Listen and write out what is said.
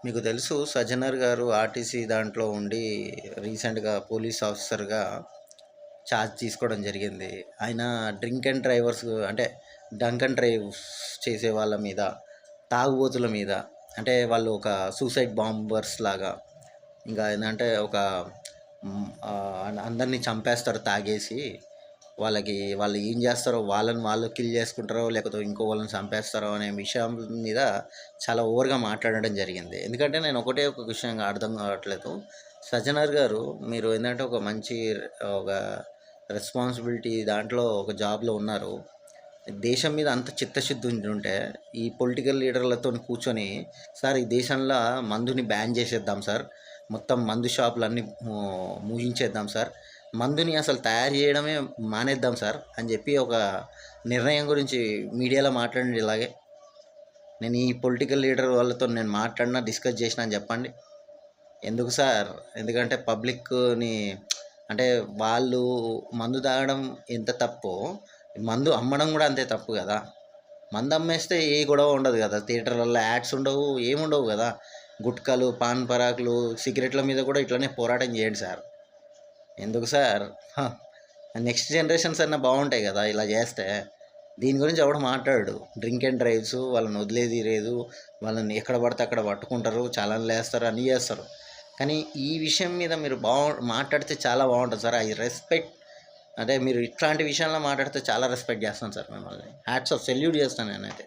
మీకు తెలుసు సజ్జనర్ గారు ఆర్టీసీ దాంట్లో ఉండి రీసెంట్గా పోలీస్ ఆఫీసర్గా ఛార్జ్ తీసుకోవడం జరిగింది. ఆయన డ్రింక్ అండ్ డ్రైవర్స్ అంటే డ్రంక్ అండ్ డ్రైవ్స్ చేసే వాళ్ళ మీద, తాగుబోతుల మీద, అంటే వాళ్ళు ఒక సూసైడ్ బాంబర్స్ లాగా, ఇంకా ఏంటంటే ఒక అందరినీ చంపేస్తారు తాగేసి. వాళ్ళు ఏం చేస్తారో, వాళ్ళని వాళ్ళు కిల్ చేసుకుంటారో లేకపోతే ఇంకో వాళ్ళని చంపేస్తారో అనే విషయం మీద చాలా ఓవర్గా మాట్లాడడం జరిగింది. ఎందుకంటే నేను ఒక విషయంగా అర్థం కావట్లేదు. సజ్జనర్ గారు, మీరు ఏంటంటే ఒక మంచి ఒక రెస్పాన్సిబిలిటీ దాంట్లో ఒక జాబ్లో ఉన్నారు. దేశం మీద అంత చిత్తశుద్ధి ఉంటే ఈ పొలిటికల్ లీడర్లతో కూర్చొని, సార్ ఈ దేశంలో మందుని బ్యాన్ చేసేద్దాం సార్, మొత్తం మందు షాపులన్నీ మూయించేద్దాం సార్, మందుని అసలు తయారు చేయడమే మానేద్దాం సార్ అని చెప్పి ఒక నిర్ణయం గురించి మీడియాలో మాట్లాడండి. ఇలాగే నేను ఈ పొలిటికల్ లీడర్ వాళ్ళతో నేను మాట్లాడినా డిస్కస్ చేసినా అని చెప్పండి. ఎందుకు సార్? ఎందుకంటే పబ్లిక్ని, అంటే వాళ్ళు మందు తాగడం ఎంత తప్పో మందు అమ్మడం కూడా అంతే తప్పు కదా. మందు అమ్మేస్తే ఏ గొడవ ఉండదు కదా, థియేటర్లలో యాడ్స్ ఉండవు, ఏముండవు కదా. గుట్కాలు, పాన్ పరాకులు, సిగరెట్ల మీద కూడా ఇట్లనే పోరాటం చేయండి సార్. ఎందుకు సార్? నెక్స్ట్ జనరేషన్స్ అన్నా బాగుంటాయి కదా ఇలా చేస్తే. దీని గురించి ఎవడు మాట్లాడు. డ్రింక్ అండ్ డ్రైవ్స్, వాళ్ళని వదిలేది లేదు, వాళ్ళని ఎక్కడ పడితే అక్కడ పట్టుకుంటారు, చాలానే లేస్తారు, అన్నీ చేస్తారు. కానీ ఈ విషయం మీద మీరు మాట్లాడితే చాలా బాగుంటుంది సార్. I respect. అంటే మీరు ఇట్లాంటి విషయంలో మాట్లాడితే చాలా రెస్పెక్ట్ చేస్తాను సార్ మిమ్మల్ని. హ్యాట్స్ ఆఫ్, సెల్యూట్ చేస్తాను నేనైతే.